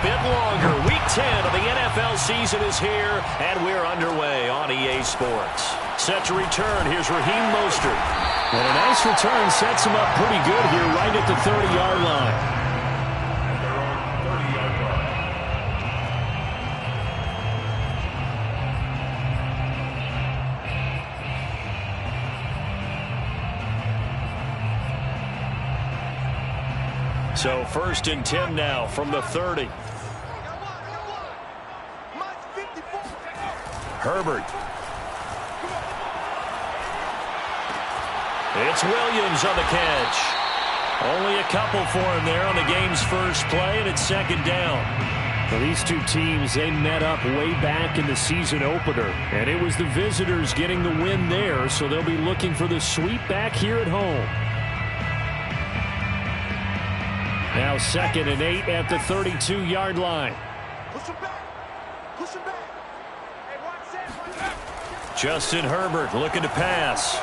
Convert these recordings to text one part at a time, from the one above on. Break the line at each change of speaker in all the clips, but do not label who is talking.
bit longer. Week 10 of the NFL season is here, and we're underway on EA Sports. Set to return, here's Raheem Mostert.
And a nice return sets him up pretty good here right at the 30-yard line.
So 1st and 10 now from the 30. Herbert. It's Williams on the catch. Only a couple for him there on the game's first play, and it's 2nd down.
Well, these two teams, they met up way back in the season opener, and it was the visitors getting the win there, so they'll be looking for the sweep back here at home. Now 2nd and 8 at the 32-yard line.
Justin Herbert looking to pass.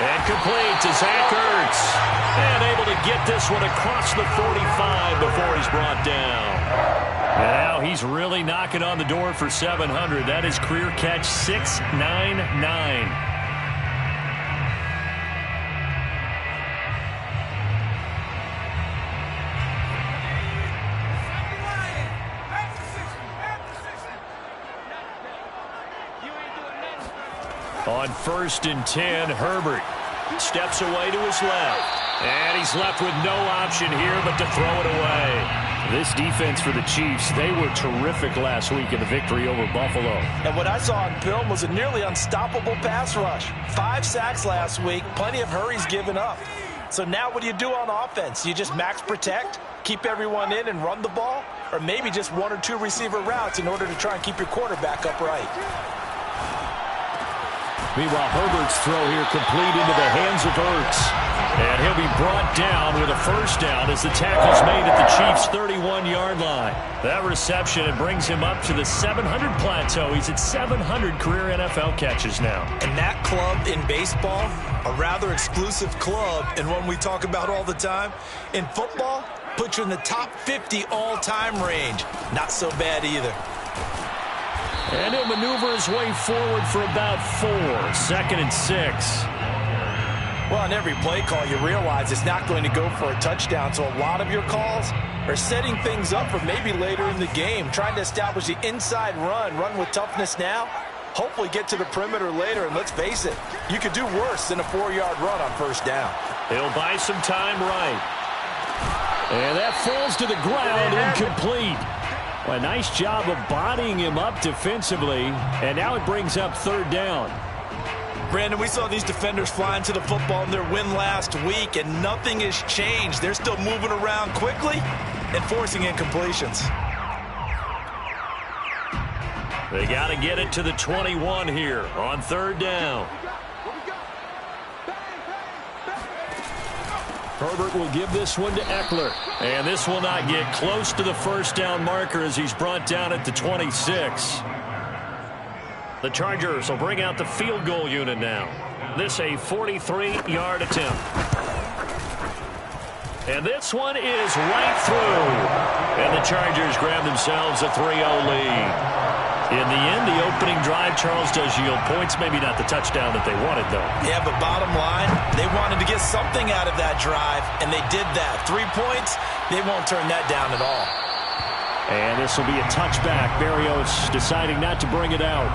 And complete to Zach Ertz. And able to get this one across the 45 before he's brought down. And now he's really knocking on the door for 700. That is career catch 699. On 1st and 10, Herbert steps away to his left. And he's left with no option here but to throw it away.
This defense for the Chiefs, they were terrific last week in the victory over Buffalo.
And what I saw on film was a nearly unstoppable pass rush. 5 sacks last week, plenty of hurries given up. So now what do you do on offense? You just max protect, keep everyone in and run the ball? Or maybe just 1 or 2 receiver routes in order to try and keep your quarterback upright?
Meanwhile, Herbert's throw here complete into the hands of Ertz. And he'll be brought down with a 1st down as the tackle's made at the Chiefs' 31-yard line. That reception, it brings him up to the 700 plateau. He's at 700 career NFL catches now.
And that club in baseball, a rather exclusive club, and one we talk about all the time. In football, puts you in the top 50 all-time range. Not so bad either.
And he'll maneuver his way forward for about 4. 2nd and 6.
Well, on every play call, you realize it's not going to go for a touchdown. So a lot of your calls are setting things up for maybe later in the game, trying to establish the inside run with toughness now, hopefully get to the perimeter later. And let's face it, you could do worse than a 4-yard run on 1st down.
He'll buy some time right. And that falls to the ground, incomplete. Well, a nice job of bodying him up defensively, and now it brings up 3rd down.
Brandon, we saw these defenders flying to the football in their win last week, and nothing has changed. They're still moving around quickly and forcing incompletions.
They got to get it to the 21 here on 3rd down. Herbert will give this one to Eckler. And this will not get close to the 1st down marker as he's brought down at the 26. The Chargers will bring out the field goal unit now. This a 43-yard attempt. And this one is right through. And the Chargers grab themselves a 3-0 lead. In the end, the opening drive, Charles, does yield points. Maybe not the touchdown that they wanted, though.
Yeah, but bottom line, they wanted to get something out of that drive, and they did that. 3 points, they won't turn that down at all.
And this will be a touchback. Berrios deciding not to bring it out.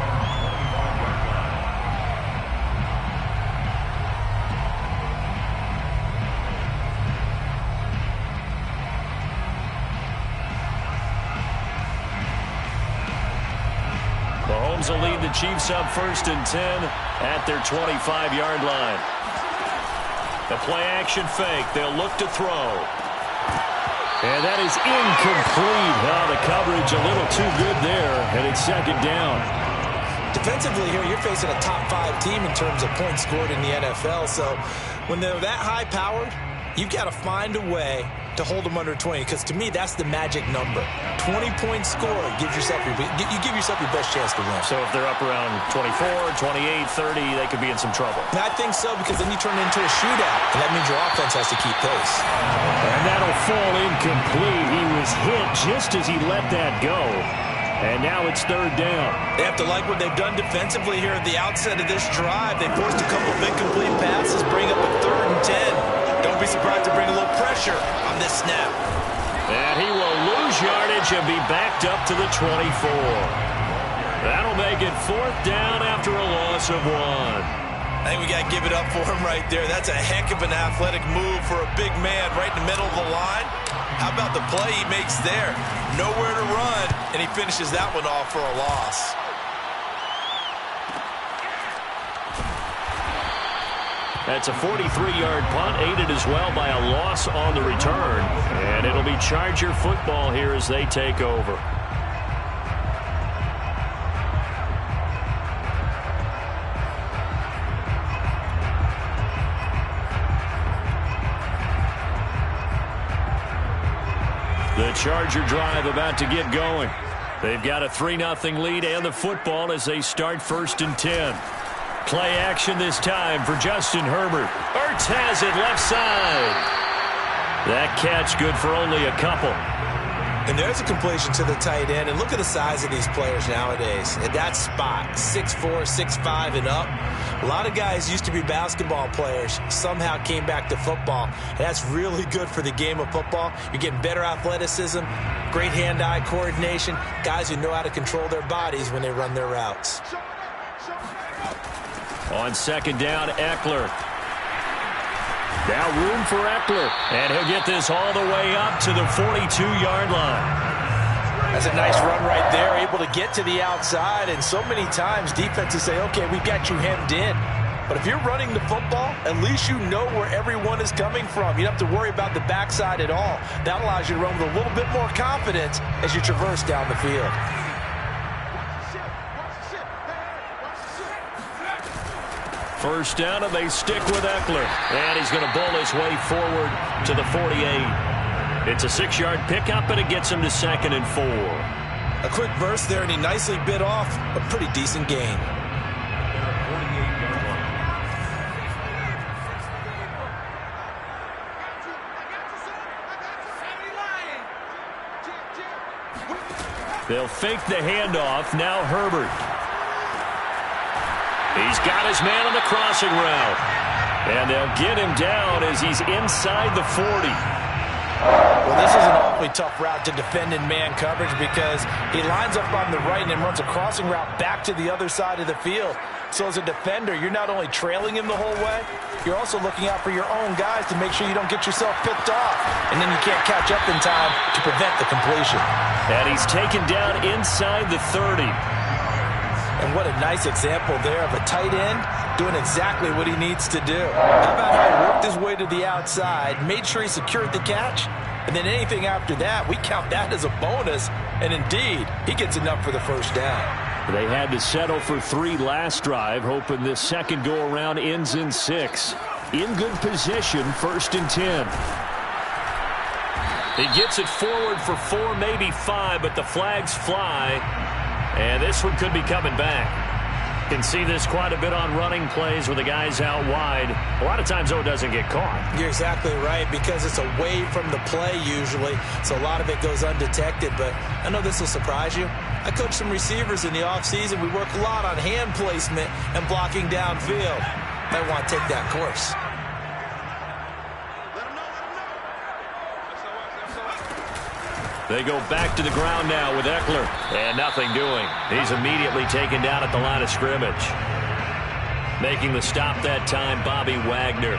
Mahomes will lead the Chiefs up 1st and 10 at their 25-yard line. The play-action fake. They'll look to throw. And that is incomplete. Oh, the coverage a little too good there, and it's 2nd down.
Defensively here, you're facing a top 5 team in terms of points scored in the NFL. So when they're that high-powered, you've got to find a way to hold them under 20, because to me, that's the magic number. 20-point score gives yourself you give yourself your best chance to win.
So if they're up around 24, 28, 30, they could be in some trouble.
And I think so, because then you turn it into a shootout, and that means your offense has to keep pace.
And that'll fall incomplete. He was hit just as he let that go. And now it's third down.
They have to like what they've done defensively here at the outset of this drive. They forced a couple of incomplete passes, bring up a 3rd and 10. Don't be surprised to bring a little pressure on this snap.
And he will lose yardage and be backed up to the 24. That'll make it 4th down after a loss of 1.
I think we got to give it up for him right there. That's a heck of an athletic move for a big man right in the middle of the line. How about the play he makes there? Nowhere to run, and he finishes that one off for a loss.
That's a 43-yard punt, aided as well by a loss on the return. And it'll be Charger football here as they take over. The Charger drive about to get going. They've got a 3-0 lead and the football as they start 1st and 10. Play action this time for Justin Herbert. Ertz has it left side. That catch good for only a couple.
And there's a completion to the tight end. And look at the size of these players nowadays. At that spot, 6'4", 6'5", and up. A lot of guys used to be basketball players, somehow came back to football. And that's really good for the game of football. You're getting better athleticism, great hand-eye coordination, guys who know how to control their bodies when they run their routes.
On 2nd down, Eckler. Now room for Eckler. And he'll get this all the way up to the 42-yard line.
That's a nice run right there, able to get to the outside. And so many times defenses say, okay, we've got you hemmed in. But if you're running the football, at least you know where everyone is coming from. You don't have to worry about the backside at all. That allows you to run with a little bit more confidence as you traverse down the field.
First down, and they stick with Eckler. And he's going to bowl his way forward to the 48. It's a 6-yard pickup, and it gets him to 2nd and 4.
A quick burst there, and he nicely bit off a pretty decent gain.
They'll fake the handoff. Now Herbert. He's got his man on the crossing route. And they'll get him down as he's inside the 40.
Well, this is an awfully tough route to defend in man coverage because he lines up on the right and then runs a crossing route back to the other side of the field. So as a defender, you're not only trailing him the whole way, you're also looking out for your own guys to make sure you don't get yourself picked off. And then you can't catch up in time to prevent the completion.
And he's taken down inside the 30.
And what a nice example there of a tight end doing exactly what he needs to do. How about how he worked his way to the outside, made sure he secured the catch, and then anything after that, we count that as a bonus. And indeed, he gets enough for the first down.
They had to settle for 3 last drive, hoping this second go-around ends in 6. In good position, 1st and 10.
He gets it forward for 4, maybe 5, but the flags fly. And this one could be coming back. Can see this quite a bit on running plays where the guy's out wide. A lot of times, though, it doesn't get caught.
You're exactly right, because it's away from the play usually, so a lot of it goes undetected. But I know this will surprise you. I coach some receivers in the offseason. We work a lot on hand placement and blocking downfield. Might want to take that course.
They go back to the ground now with Eckler. And nothing doing. He's immediately taken down at the line of scrimmage. Making the stop that time, Bobby Wagner.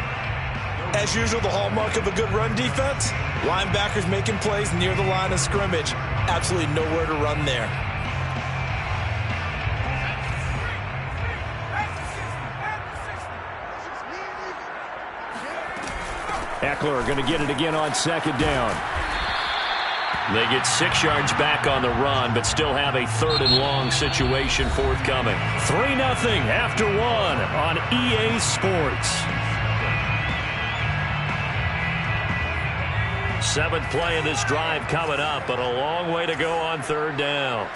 As usual, the hallmark of a good run defense, linebackers making plays near the line of scrimmage. Absolutely nowhere to run there.
Eckler going to get it again on 2nd down.
They get 6 yards back on the run, but still have a 3rd and long situation forthcoming.
3-0 after 1 on EA Sports.
Seventh play in this drive coming up, but a long way to go on third down.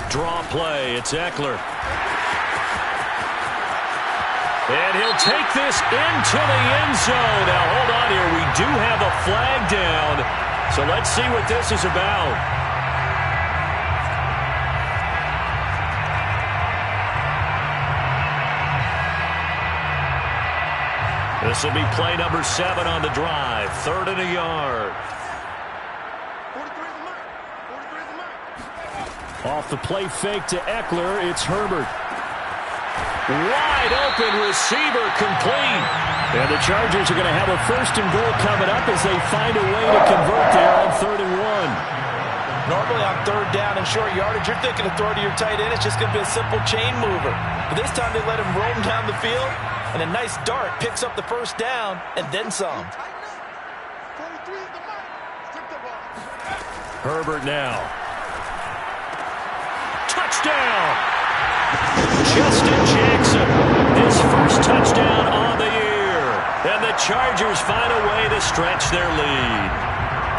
Draw play. It's Eckler. And he'll take this into the end zone. Now, hold on here. We do have a flag down. So let's see what this is about. This will be play number 7 on the drive. 3rd and a yard.
Off the play fake to Eckler, it's Herbert.
Wide open receiver, complete.
And the Chargers are going to have a 1st and goal coming up as they find a way to convert there on 3rd and 1.
Normally on 3rd down and short yardage, you're thinking of throw to your tight end. It's just going to be a simple chain mover. But this time they let him roam down the field, and a nice dart picks up the 1st down and then some.
Herbert now. Touchdown! Justin Jackson, his 1st touchdown on the year. And the Chargers find a way to stretch their lead.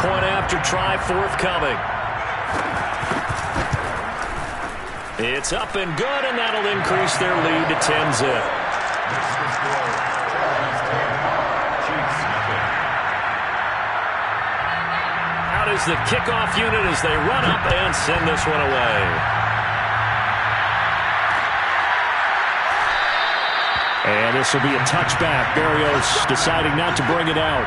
Point after try forthcoming. It's up and good, and that'll increase their lead to 10-zip. Out is the kickoff unit as they run up and send this one away.
And this will be a touchback. Berrios deciding not to bring it out.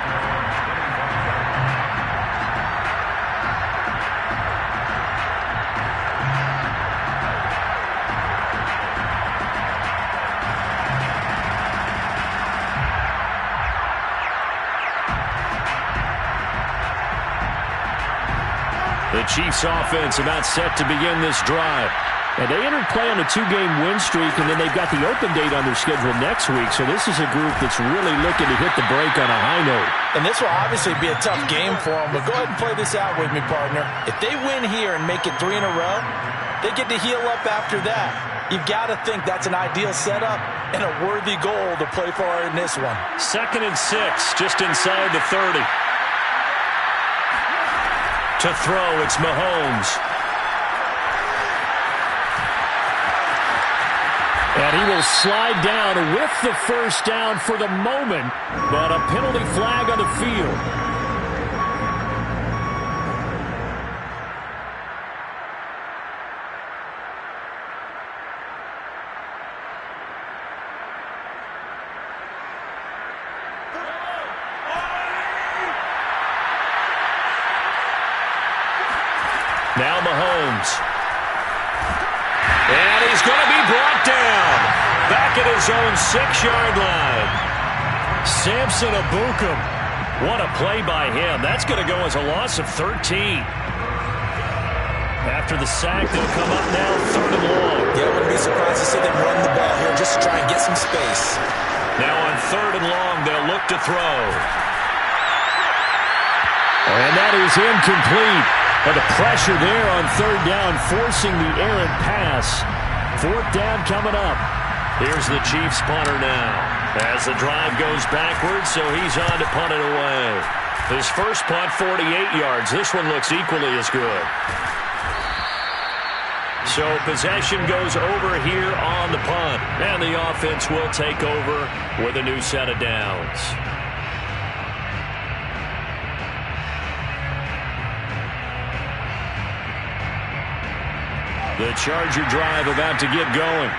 The Chiefs offense about set to begin this drive.
And they entered play on a 2-game win streak, and then they've got the open date on their schedule next week. So this is a group that's really looking to hit the break on a high note.
And this will obviously be a tough game for them, but go ahead and play this out with me, partner. If they win here and make it 3 in a row, they get to heal up after that. You've got to think that's an ideal setup and a worthy goal to play for in this one.
2nd and 6, just inside the 30. To throw, it's Mahomes.
And he will slide down with the 1st down for the moment, but a penalty flag on the field.
Now Mahomes. And he's going to be brought down. Back at his own 6-yard line. Samson Ebukam. What a play by him. That's going to go as a loss of 13. After the sack, they'll come up now 3rd and long.
Yeah, I wouldn't be surprised to see them run the ball here just to try and get some space.
Now on 3rd and long, they'll look to throw.
And that is incomplete. But the pressure there on 3rd down, forcing the errant pass. 4th down coming up.
Here's the Chiefs punter now. As the drive goes backwards, so he's on to punt it away. His first punt, 48 yards. This one looks equally as good. So possession goes over here on the punt. And the offense will take over with a new set of downs. The Charger drive about to get going.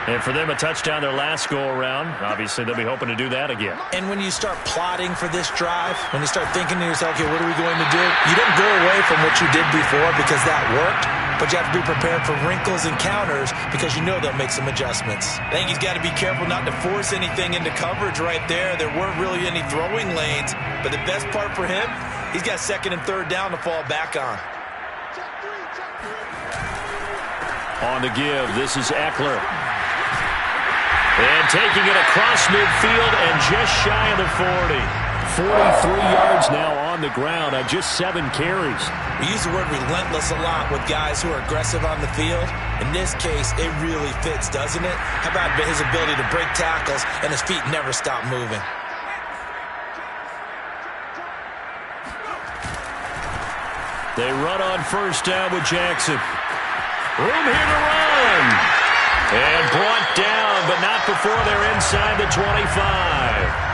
And for them, a touchdown their last go-around. Obviously, they'll be hoping to do that again.
And when you start plotting for this drive, when you start thinking to yourself, okay, what are we going to do? You don't go away from what you did before because that worked, but you have to be prepared for wrinkles and counters because you know they'll make some adjustments. I think he's got to be careful not to force anything into coverage right there. There weren't really any throwing lanes, but the best part for him, he's got 2nd and 3rd down to fall back on.
On the give, this is Eckler. And taking it across midfield and just shy of the 40.
43 yards now on the ground on just 7 carries.
We use the word relentless a lot with guys who are aggressive on the field. In this case, it really fits, doesn't it? How about his ability to break tackles and his feet never stop moving?
They run on first down with Jackson. Room here to run. And brought down, but not before they're inside the 25.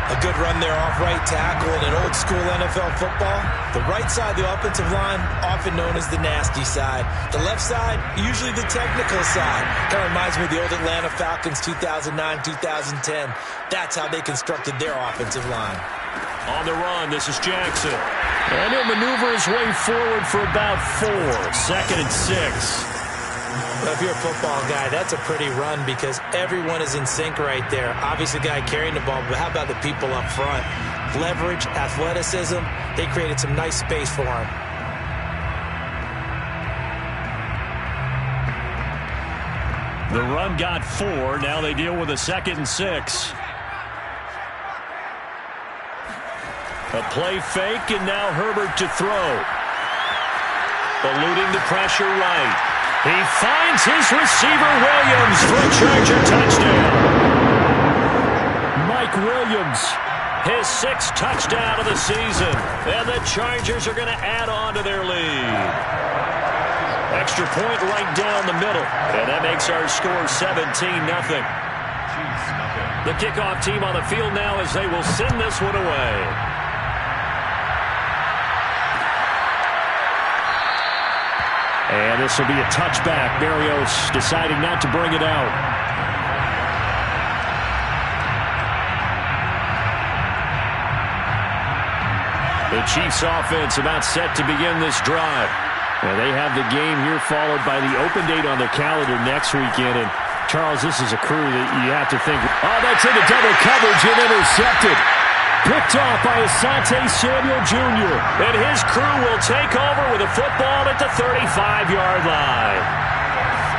A good run there off right tackle in an old-school NFL football. The right side of the offensive line, often known as the nasty side. The left side, usually the technical side. Kind of reminds me of the old Atlanta Falcons 2009-2010. That's how they constructed their offensive line.
On the run, this is Jackson. And he'll maneuver his way forward for about 4. 2nd and 6.
Well, if you're a football guy, that's a pretty run because everyone is in sync right there. Obviously, the guy carrying the ball, but how about the people up front? Leverage, athleticism, they created some nice space for him.
The run got 4. Now they deal with a 2nd and 6. A play fake, and now Herbert to throw. Eluding the pressure right. He finds his receiver, Williams, for a Charger touchdown. Mike Williams, his 6th touchdown of the season. And the Chargers are going to add on to their lead. Extra point right down the middle. And that makes our score 17-0. The kickoff team on the field now as they will send this one away. And this will be a touchback. Berrios deciding not to bring it out. The Chiefs offense about set to begin this drive. And they have the game here followed by the open date on their calendar next weekend. And Charles, this is a crew that you have to think, oh, that's into double coverage and intercepted. Picked off by Asante Samuel Jr. And his crew will take over with a football at the 35-yard line.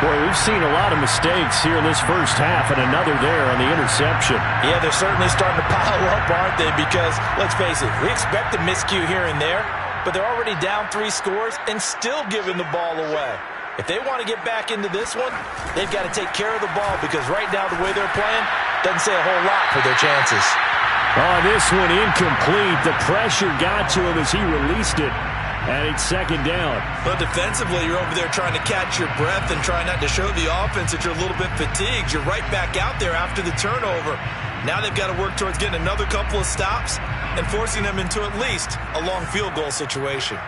Boy, we've seen a lot of mistakes here in this first half, and another there on the interception.
Yeah, they're certainly starting to pile up, aren't they? Because, let's face it, we expect a miscue here and there, but they're already down 3 scores and still giving the ball away. If they want to get back into this one, they've got to take care of the ball because right now the way they're playing doesn't say a whole lot for their chances.
Oh, this one incomplete. The pressure got to him as he released it. And it's 2nd down.
But defensively, you're over there trying to catch your breath and try not to show the offense that you're a little bit fatigued. You're right back out there after the turnover. Now they've got to work towards getting another couple of stops and forcing them into at least a long field goal situation.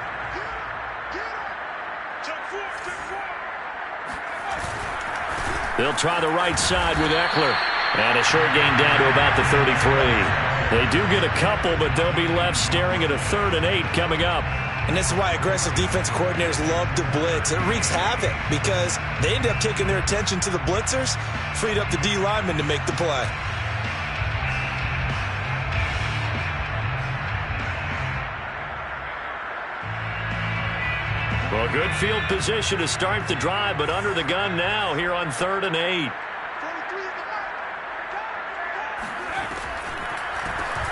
They'll try the right side with Eckler. And a short gain down to about the 33. They do get a couple, but they'll be left staring at a 3rd and 8 coming up.
And this is why aggressive defensive coordinators love to blitz. It wreaks havoc because they end up taking their attention to the blitzers, freed up the D lineman to make the play.
Well, good field position to start the drive, but under the gun now here on 3rd and 8.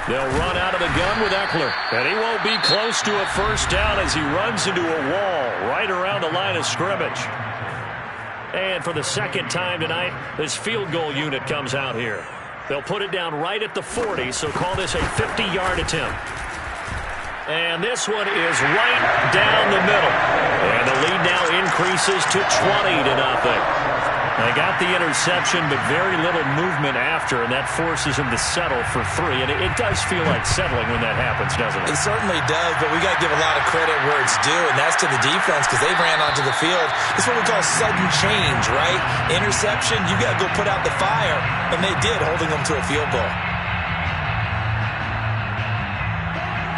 They'll run out of the gun with Eckler. And he won't be close to a first down as he runs into a wall right around the line of scrimmage. And for the 2nd time tonight, this field goal unit comes out here. They'll put it down right at the 40, so call this a 50-yard attempt. And this one is right down the middle. And the lead now increases to 20-0. They got the interception, but very little movement after, and that forces him to settle for 3. And it does feel like settling when that happens, doesn't it?
It certainly does, but we got to give a lot of credit where it's due, and that's to the defense because they ran onto the field. It's what we call sudden change, right? Interception, you got to go put out the fire, and they did, holding them to a field goal.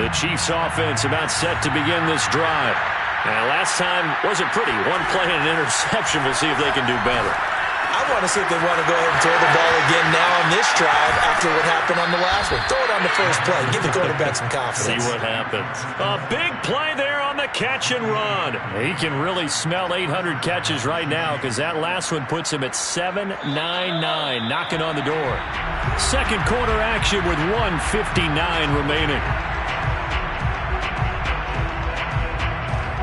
The Chiefs offense about set to begin this drive. And last time wasn't pretty. One play and an interception. We'll see if they can do better.
I want to see if they want to go ahead and throw the ball again now on this drive after what happened on the last one. Throw it on the first play. Give the quarterback some confidence.
See what happens. A big play there on the catch and run.
He can really smell 800 catches right now because that last one puts him at 799, knocking on the door. 2nd quarter action with 1:59 remaining.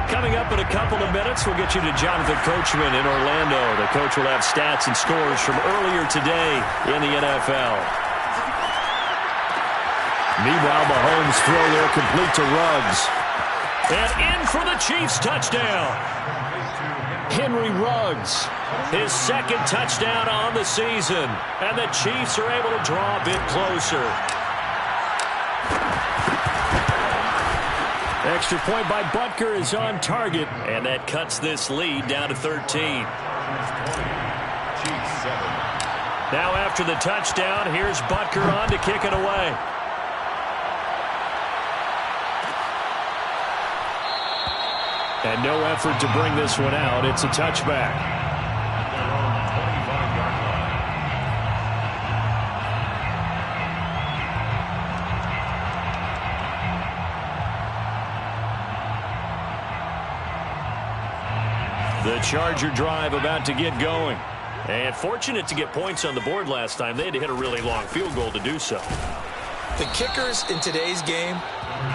Coming up in a couple of minutes, we'll get you to Jonathan Coachman in Orlando. The coach will have stats and scores from earlier today in the NFL.
Meanwhile, Mahomes' throw there complete to Ruggs. And in for the Chiefs touchdown. Henry Ruggs, his second touchdown on the season. And the Chiefs are able to draw a bit closer. Extra point by Butker is on target. And that cuts this lead down to 13. Now after the touchdown, here's Butker on to kick it away. And no effort to bring this one out. It's a touchback. The Charger drive about to get going. And fortunate to get points on the board last time. They had to hit a really long field goal to do so.
The kickers in today's game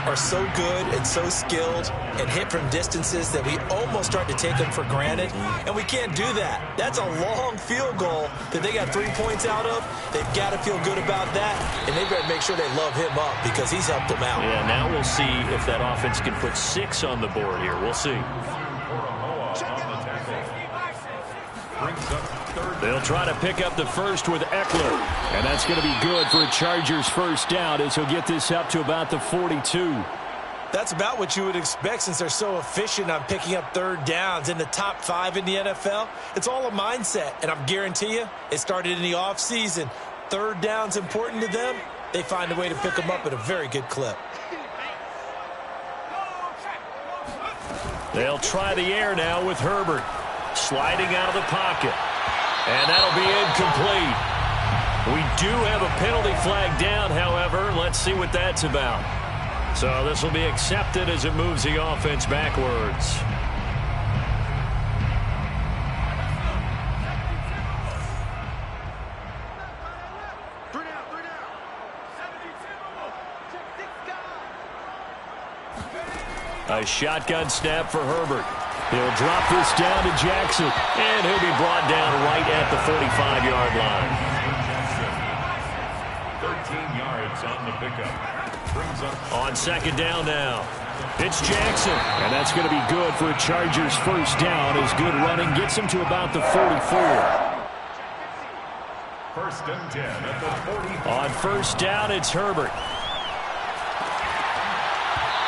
are so good and so skilled and hit from distances that we almost start to take them for granted, and we can't do that. That's a long field goal that they got 3 points out of. They've got to feel good about that, and they better make sure they love him up because he's helped them out.
Yeah, now we'll see if that offense can put 6 on the board here. We'll see. They'll try to pick up the first with Eckler. And that's going to be good for a Chargers first down as he'll get this up to about the 42.
That's about what you would expect since they're so efficient on picking up third downs in the top 5 in the NFL. It's all a mindset, and I guarantee you it started in the offseason. Third down's important to them. They find a way to pick them up at a very good clip.
They'll try the air now with Herbert. Sliding out of the pocket. And that'll be incomplete. We do have a penalty flag down, however. Let's see what that's about. So this will be accepted as it moves the offense backwards. A shotgun snap for Herbert. He'll drop this down to Jackson, and he'll be brought down right at the 45-yard line.
13 yards on the pickup. Brings up
on second down now. It's Jackson, and that's going to be good for a Chargers first down as good running gets him to about the 44.
First and 10 at the 40.
On first down, it's Herbert.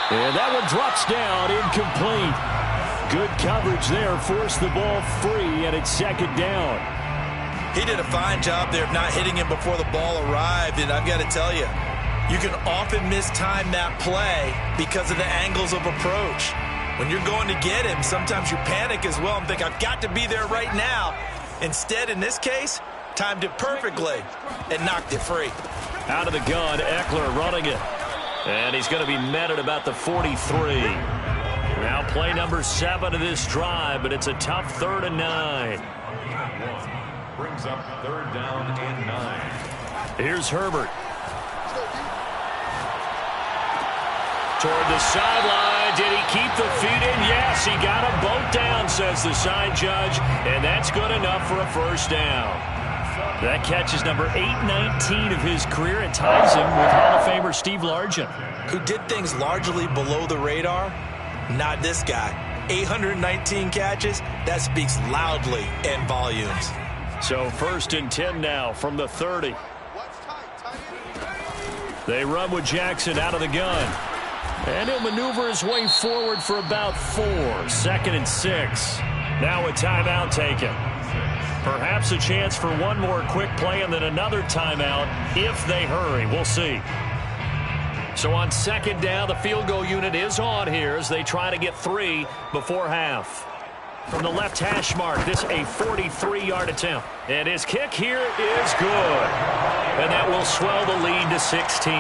And that one drops down, incomplete. Good coverage there, forced the ball free, and it's second down.
He did a fine job there of not hitting him before the ball arrived, and I've got to tell you, you can often mistime that play because of the angles of approach. When you're going to get him, sometimes you panic as well and think, I've got to be there right now. Instead, in this case, timed it perfectly and knocked it free.
Out of the gun, Eckler running it. And he's going to be met at about the 43. Now play number 7 of this drive, but it's a tough 3rd and 9.
Brings up 3rd down and 9.
Here's Herbert. Toward the sideline. Did he keep the feet in? Yes, he got them both down, says the side judge. And that's good enough for a first down. That catch is number 819 of his career. It ties him with Hall of Famer Steve Largent,
who did things largely below the radar. Not this guy. 819 catches, that speaks loudly in volumes.
So 1st and 10 now from the 30. They run with Jackson out of the gun. And he'll maneuver his way forward for about 4. 2nd and 6. Now a timeout taken. Perhaps a chance for one more quick play and then another timeout if they hurry. We'll see. So on second down, the field goal unit is on here as they try to get 3 before half. From the left hash mark, this a 43-yard attempt. And his kick here is good. And that will swell the lead to 16.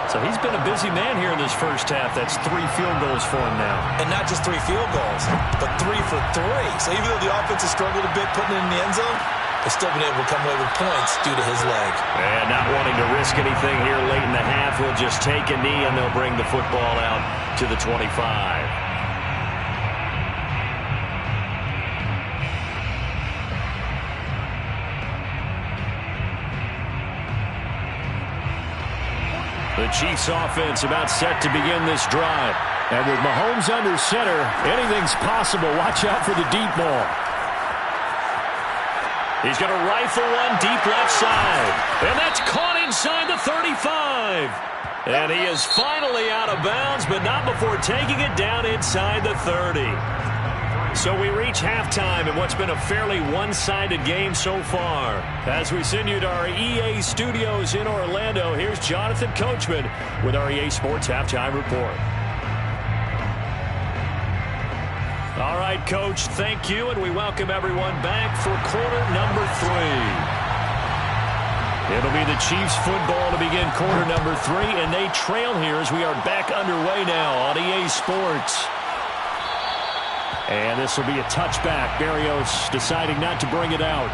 So he's been a busy man here in this first half. That's 3 field goals for him now.
And not just 3 field goals, but 3 for 3. So even though the offense has struggled a bit putting it in the end zone, they've still been able to come away with points due to his leg.
And not wanting to risk anything here late in the half, he'll just take a knee and they'll bring the football out to the 25. The Chiefs offense about set to begin this drive. And with Mahomes under center, anything's possible. Watch out for the deep ball.
He's going to rifle one deep left side. And that's caught inside the 35. And he is finally out of bounds, but not before taking it down inside the 30. So we reach halftime in what's been a fairly one-sided game so far. As we send you to our EA studios in Orlando, here's Jonathan Coachman with our EA Sports Halftime Report. All right, Coach, thank you, and we welcome everyone back for quarter number 3. It'll be the Chiefs football to begin quarter number 3, and they trail here as we are back underway now on EA Sports. And this will be a touchback. Berrios deciding not to bring it out.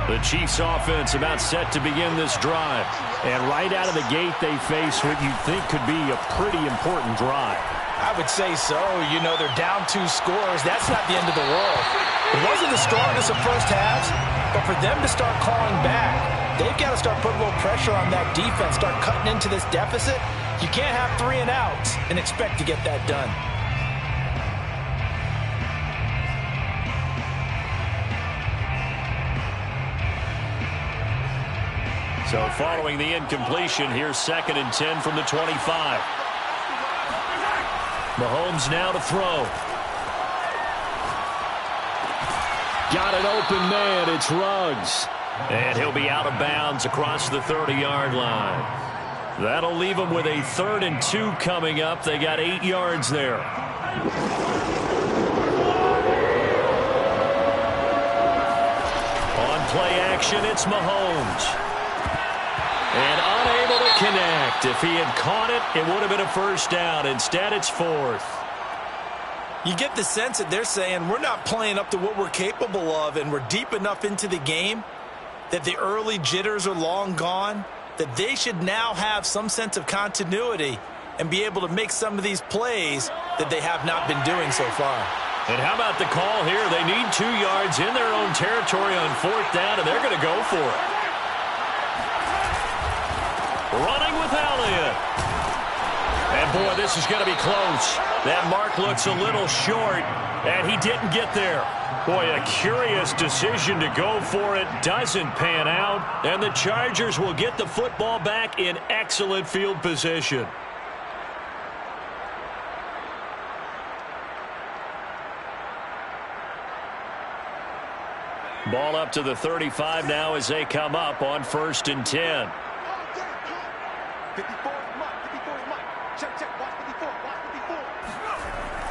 The Chiefs offense about set to begin this drive. And right out of the gate, they face what you'd think could be a pretty important drive.
I would say so. You know, they're down 2 scores. That's not the end of the world. It wasn't the strongest of first halves, but for them to start clawing back, they've got to start putting a little pressure on that defense, start cutting into this deficit. You can't have 3 and outs and expect to get that done.
So following the incompletion, here's 2nd and 10 from the 25. Mahomes now to throw.
Got an open man. It's Ruggs.
And he'll be out of bounds across the 30-yard line. That'll leave them with a 3rd and 2 coming up. They got 8 yards there. On play action, it's Mahomes. And unable to connect. If he had caught it, it would have been a first down. Instead, it's 4th.
You get the sense that they're saying we're not playing up to what we're capable of, and we're deep enough into the game that the early jitters are long gone, that they should now have some sense of continuity and be able to make some of these plays that they have not been doing so far.
And how about the call here? They need 2 yards in their own territory on 4th down, and they're going to go for it. Running with Elliott. And, boy, this is going to be close. That mark looks a little short, and he didn't get there. Boy, a curious decision to go for it. Doesn't pan out, and the Chargers will get the football back in excellent field position. Ball up to the 35 now as they come up on 1st and 10.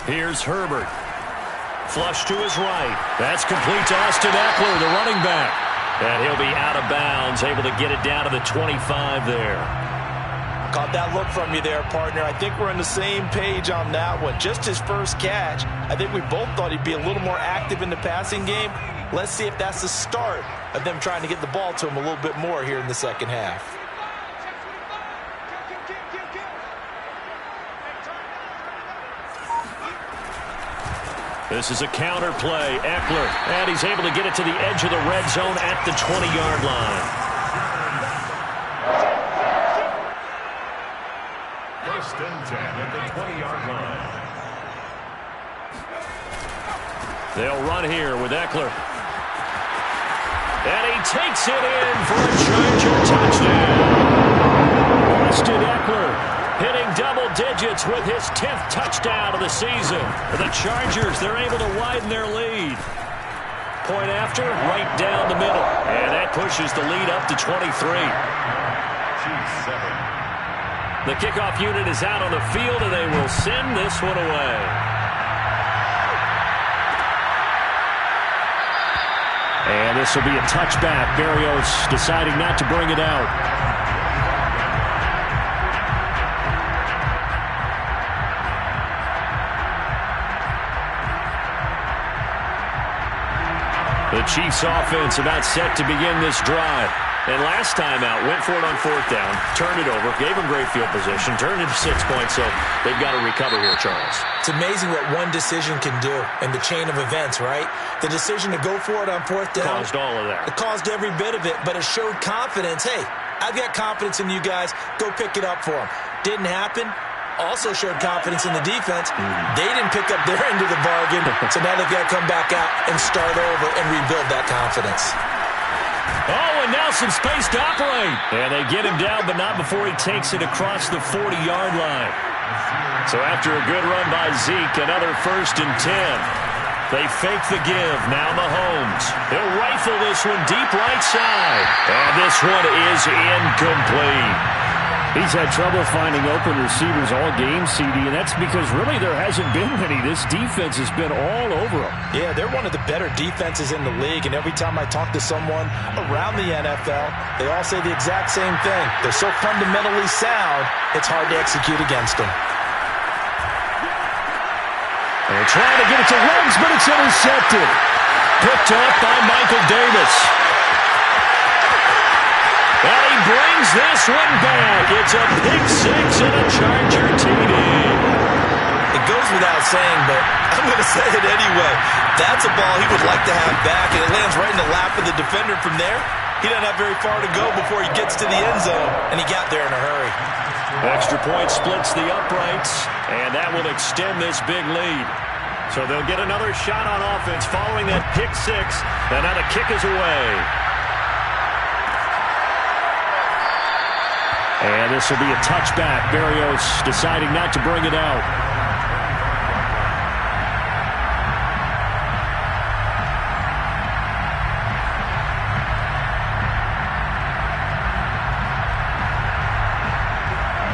Here's Herbert. Flush to his right. That's complete to Austin Eckler, the running back. And he'll be out of bounds, able to get it down to the 25 there.
Caught that look from you there, partner. I think we're on the same page on that one. Just his first catch. I think we both thought he'd be a little more active in the passing game. Let's see if that's the start of them trying to get the ball to him a little bit more here in the second half.
This is a counter play. Eckler, and he's able to get it to the edge of the red zone at the 20-yard line.
1st and 10 at the 20-yard line.
They'll run here with Eckler. And he takes it in for a Charger touchdown. Austin Eckler hitting double digits with his 10th touchdown of the season. The Chargers, they're able to widen their lead. Point after, right down the middle. And that pushes the lead up to 23. The kickoff unit is out on the field, and they will send this one away.
And this will be a touchback. Berrios deciding not to bring it out.
The Chiefs offense about set to begin this drive.
And last time out, went for it on fourth down, turned it over, gave them great field position, turned it to 6 points, so they've got to recover here, Charles.
It's amazing what one decision can do in the chain of events, right? The decision to go for it on fourth down.
Caused all of that.
It caused every bit of it, but it showed confidence. Hey, I've got confidence in you guys. Go pick it up for them. Didn't happen. Also showed confidence in the defense. They didn't pick up their end of the bargain, so now they've got to come back out and start over and rebuild that confidence.
Oh, and now some space to operate. And they get him down, but not before he takes it across the 40-yard line. So after a good run by Zeke, another 1st and 10. They fake the give. Now Mahomes. He'll rifle this one deep right side. And this one is incomplete.
He's had trouble finding open receivers all game, CD, and that's because really there hasn't been many. This defense has been all over them.
Yeah, they're one of the better defenses in the league, and every time I talk to someone around the NFL, they all say the exact same thing. They're so fundamentally sound, it's hard to execute against them.
They're trying to get it to Ruggs, but it's intercepted. Picked up by Michael Davis. And he brings this one back. It's a pick six and a Charger TD.
It goes without saying, but I'm going to say it anyway. That's a ball he would like to have back, and it lands right in the lap of the defender from there. He doesn't have very far to go before he gets to the end zone, and he got there in a hurry.
Extra point splits the uprights, and that will extend this big lead. So they'll get another shot on offense following that pick six, and now the kick is away. And this will be a touchback. Berrios deciding not to bring it out.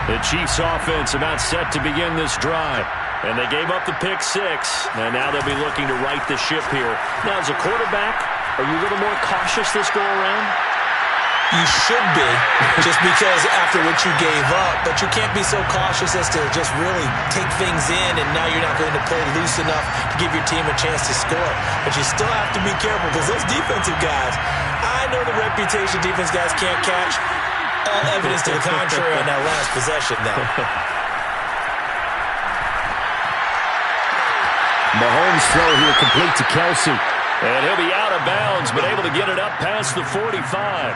The Chiefs offense about set to begin this drive. And they gave up the pick six. And now they'll be looking to right the ship here. Now, as a quarterback, are you a little more cautious this go around?
You should be, just because after what you gave up, but you can't be so cautious as to just really take things in, and now you're not going to play loose enough to give your team a chance to score. But you still have to be careful, because those defensive guys, I know the reputation defense guys can't catch. All evidence to the contrary on that last possession, though.
Mahomes' throw here complete to Kelsey. And he'll be out of bounds, but able to get it up past the 45.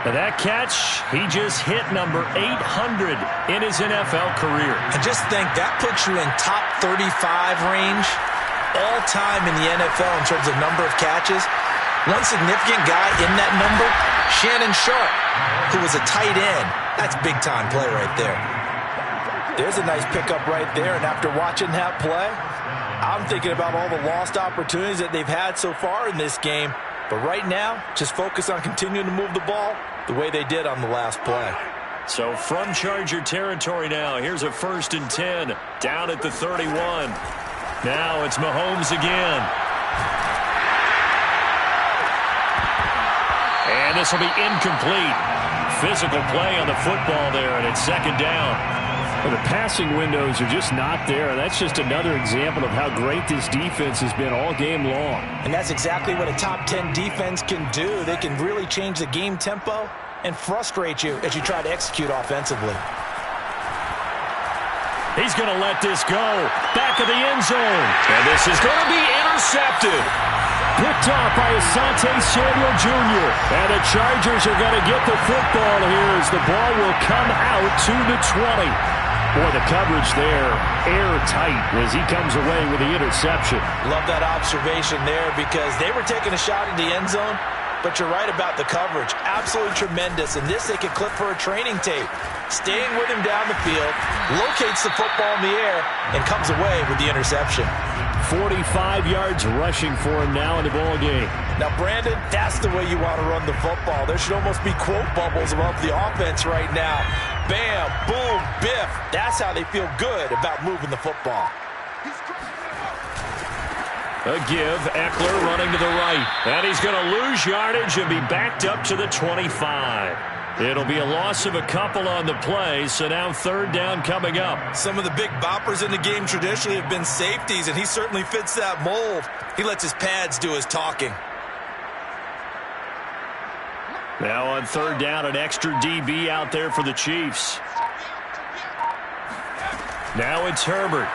And that catch, he just hit number 800 in his NFL career.
And just think, that puts you in top 35 range all time in the NFL in terms of number of catches. One significant guy in that number, Shannon Sharp, who was a tight end. That's big-time play right there. There's a nice pickup right there, and after watching that play, I'm thinking about all the lost opportunities that they've had so far in this game. But right now, just focus on continuing to move the ball the way they did on the last play.
So from Charger territory now, here's a 1st and 10 down at the 31. Now it's Mahomes again. And this will be incomplete. Physical play on the football there, and it's 2nd down.
Well, the passing windows are just not there. That's just another example of how great this defense has been all game long.
And that's exactly what a top 10 defense can do. They can really change the game tempo and frustrate you as you try to execute offensively.
He's going to let this go. Back of the end zone. And this is going to be intercepted. Picked off by Asante Samuel Jr. And the Chargers are going to get the football here as the ball will come out to the 20. Boy, the coverage there, airtight as he comes away with the interception.
Love that observation there because they were taking a shot at the end zone, but you're right about the coverage. Absolutely tremendous. And this they could clip for a training tape. Staying with him down the field, locates the football in the air, and comes away with the interception.
45 yards rushing for him now in the ball game.
Now, Brandon, that's the way you want to run the football. There should almost be quote bubbles above the offense right now. Bam, boom, biff. That's how they feel good about moving the football.
A give, Eckler running to the right. And he's going to lose yardage and be backed up to the 25. It'll be a loss of a couple on the play, so now 3rd down coming up.
Some of the big boppers in the game traditionally have been safeties, and he certainly fits that mold. He lets his pads do his talking.
Now on third down, an extra DB out there for the Chiefs. Now it's Herbert.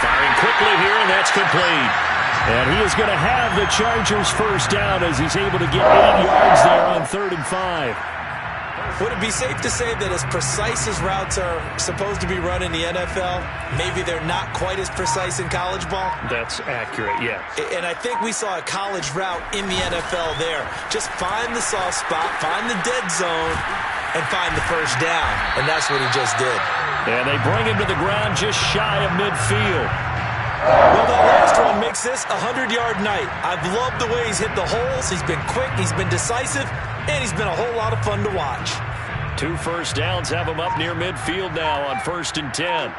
Firing quickly here, and that's complete. And he is going to have the Chargers first down as he's able to get 8 yards there on 3rd and 5.
Would it be safe to say that as precise as routes are supposed to be run in the NFL, maybe they're not quite as precise in college ball?
That's accurate, yeah.
And I think we saw a college route in the NFL there. Just find the soft spot, find the dead zone, and find the first down. And that's what he just did.
And they bring him to the ground just shy of midfield.
Well, that last one makes this a 100-yard night. I've loved the way he's hit the holes. He's been quick, he's been decisive, and he's been a whole lot of fun to watch.
2 first downs have him up near midfield now on 1st and 10.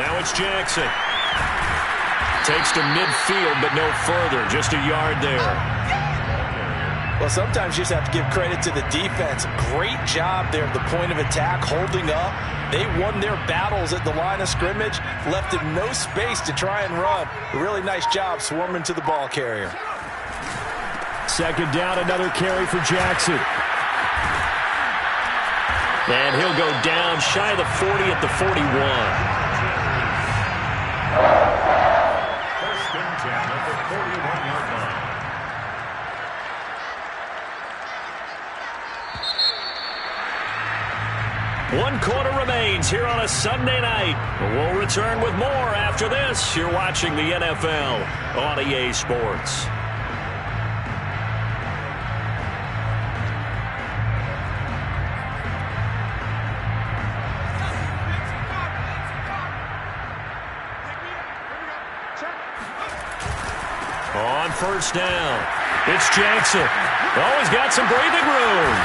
Now it's Jackson. Takes to midfield, but no further. Just a yard there.
Well, sometimes you just have to give credit to the defense. Great job there at the point of attack, holding up. They won their battles at the line of scrimmage, left him no space to try and run. A really nice job swarming to the ball carrier.
2nd down, another carry for Jackson. And he'll go down shy of the 40 at the 41.
1st and 10 at the 41-yard line. 1 quarter remains here on a Sunday night. We'll return with more after this. You're watching the NFL on EA Sports. On 1st down, it's Jackson. Oh, he's got some breathing room.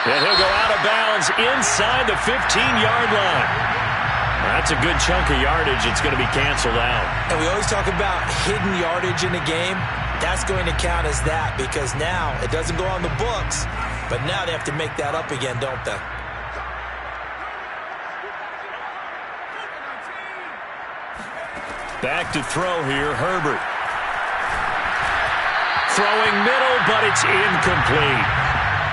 And he'll go out of bounds inside the 15-yard line. That's a good chunk of yardage. It's going to be canceled out.
And we always talk about hidden yardage in a game. That's going to count as that because now it doesn't go on the books, but now they have to make that up again, don't they?
Back to throw here, Herbert. Throwing middle, but it's incomplete.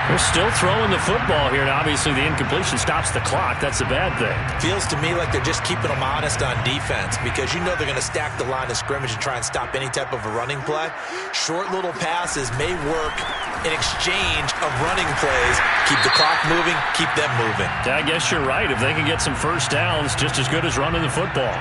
They're still throwing the football here, and obviously the incompletion stops the clock. That's a bad thing.
Feels to me like they're just keeping them honest on defense because you know they're going to stack the line of scrimmage and try and stop any type of a running play. Short little passes may work in exchange of running plays. Keep the clock moving, keep them moving.
I guess you're right. If they can get some first downs, just as good as running the football.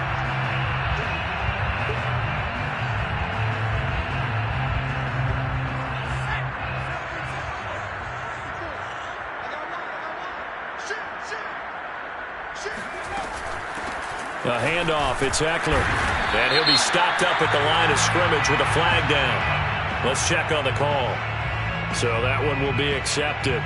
A handoff, it's Eckler. And he'll be stopped up at the line of scrimmage with a flag down. Let's check on the call. So that one will be accepted.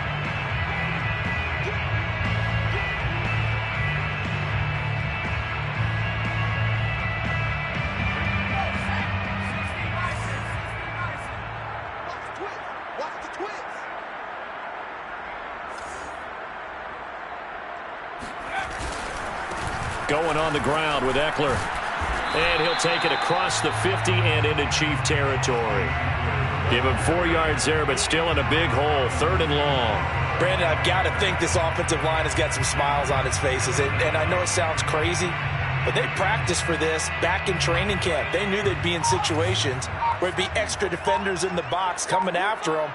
Going on the ground with Eckler. And he'll take it across the 50 and into Chief territory. Give him 4 yards there, but still in a big hole. 3rd and long.
Brandon, I've got to think this offensive line has got some smiles on its faces. And I know it sounds crazy, but they practiced for this back in training camp. They knew they'd be in situations where it'd be extra defenders in the box coming after them,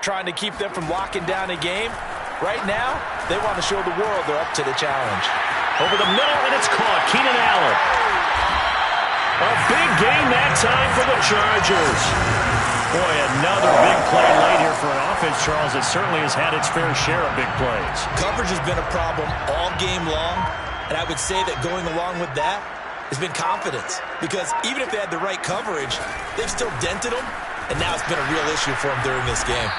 trying to keep them from locking down a game. Right now, they want to show the world they're up to the challenge.
Over the middle, and it's caught. Keenan Allen. A big game that time for the Chargers. Boy, another big play late here for an offense, Charles, that certainly has had its fair share of big plays.
Coverage has been a problem all game long, and I would say that going along with that has been confidence. Because even if they had the right coverage, they've still dented them, and now it's been a real issue for them during this game.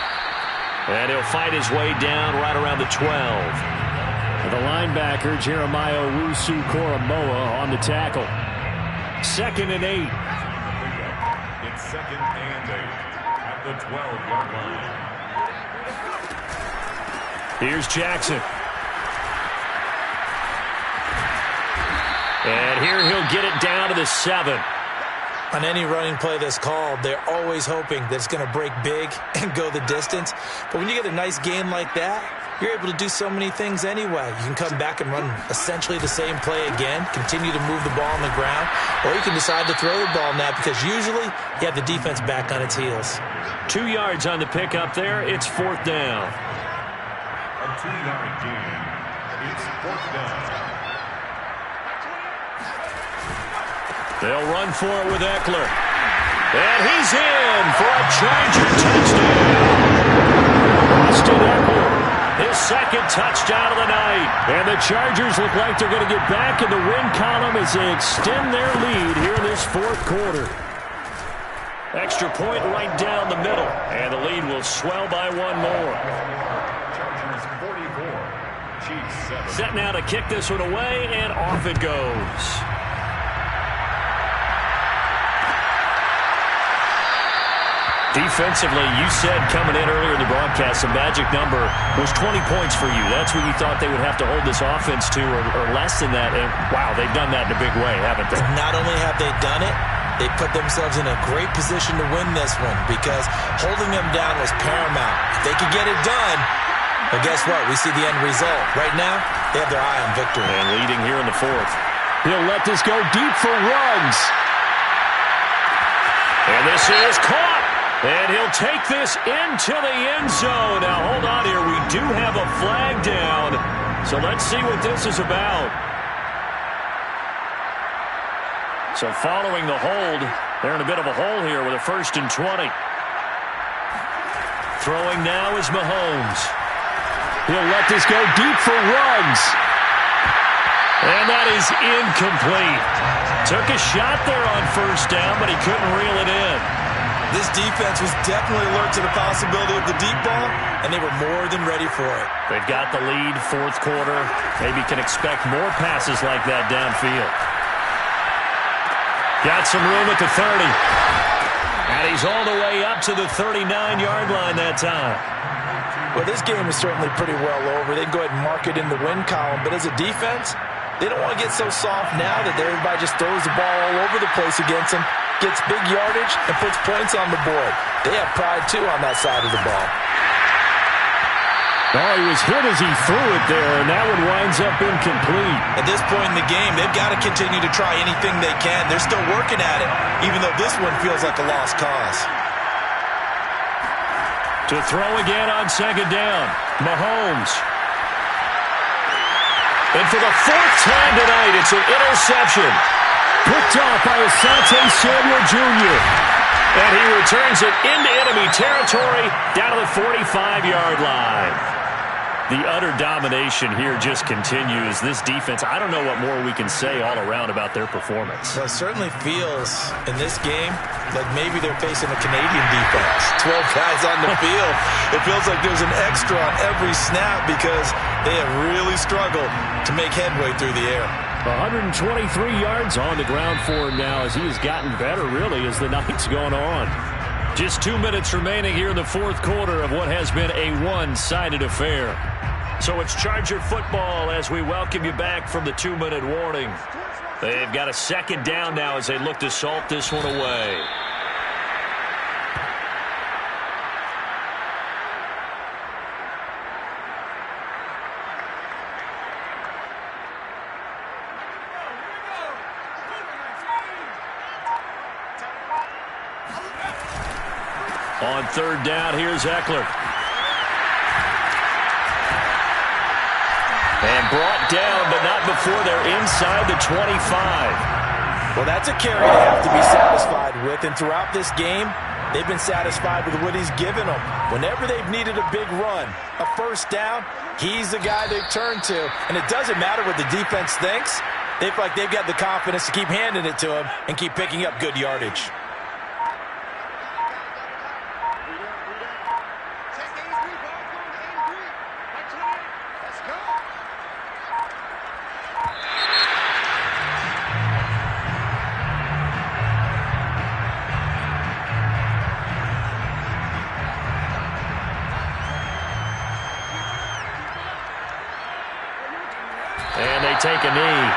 And he'll fight his way down right around the 12. The linebacker, Jeremiah Owusu-Koramoah, on the tackle. 2nd and 8.
It's 2nd and 8 at the 12-yard line.
Here's Jackson. And here he'll get it down to the 7.
On any running play that's called, they're always hoping that it's going to break big and go the distance. But when you get a nice gain like that, you're able to do so many things anyway. You can come back and run essentially the same play again, continue to move the ball on the ground, or you can decide to throw the ball now because usually you have the defense back on its heels.
2 yards on the pickup there. It's 4th down.
A 2-yard gain. It's 4th down.
They'll run for it with Eckler. And he's in for a Charger touchdown. Austin Eckler, his second touchdown of the night. And the Chargers look like they're going to get back in the win column as they extend their lead here in this 4th quarter. Extra point right down the middle. And the lead will swell by 1 more.
Chargers 44. Chiefs 7.
Set now to kick this one away, and off it goes. Defensively, you said coming in earlier in the broadcast, the magic number was 20 points for you. That's what you thought they would have to hold this offense to, or less than that. And, wow, they've done that in a big way, haven't they?
Not only have they done it, they put themselves in a great position to win this one because holding them down was paramount. If they could get it done, well, guess what? We see the end result. Right now, they have their eye on victory.
And leading here in the 4th. He'll let this go deep for Ruggs. And this is caught. And he'll take this into the end zone. Now, hold on here. We do have a flag down. So let's see what this is about. So following the hold, they're in a bit of a hole here with a 1st and 20. Throwing now is Mahomes. He'll let this go deep for Ruggs. And that is incomplete. Took a shot there on 1st down, but he couldn't reel it in.
This defense was definitely alert to the possibility of the deep ball, and they were more than ready for it.
They've got the lead, 4th quarter. Maybe can expect more passes like that downfield. Got some room at the 30. And he's all the way up to the 39-yard line that time.
Well, this game is certainly pretty well over. They can go ahead and mark it in the win column. But as a defense, they don't want to get so soft now that everybody just throws the ball all over the place against them, gets big yardage, and puts points on the board. They have pride, too, on that side of the ball.
Oh, he was hit as he threw it there, and that one winds up incomplete.
At this point in the game, they've got to continue to try anything they can. They're still working at it, even though this one feels like a lost cause.
To throw again on 2nd down, Mahomes. And for the 4th time tonight, it's an interception. Picked off by Asante Samuel Jr. And he returns it into enemy territory down to the 45-yard line. The utter domination here just continues. This defense, I don't know what more we can say all around about their performance.
Well, it certainly feels in this game like maybe they're facing a Canadian defense. 12 guys on the field. It feels like there's an extra on every snap because they have really struggled to make headway through the air.
123 yards on the ground for him now as he has gotten better, really, as the night's gone on. Just 2 minutes remaining here in the 4th quarter of what has been a one-sided affair. So it's Charger football as we welcome you back from the 2-minute warning. They've got a 2nd down now as they look to salt this one away. On 3rd down, here's Eckler. And brought down, but not before they're inside the 25.
Well, that's a carry they have to be satisfied with. And throughout this game, they've been satisfied with what he's given them. Whenever they've needed a big run, a 1st down, he's the guy they've turned to. And it doesn't matter what the defense thinks. They feel like they've got the confidence to keep handing it to him and keep picking up good yardage.
And they take a knee.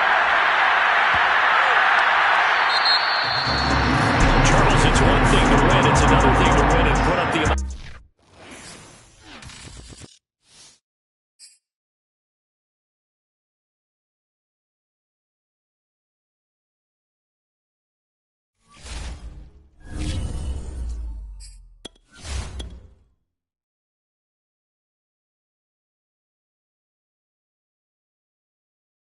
another thing to win and put up the amount.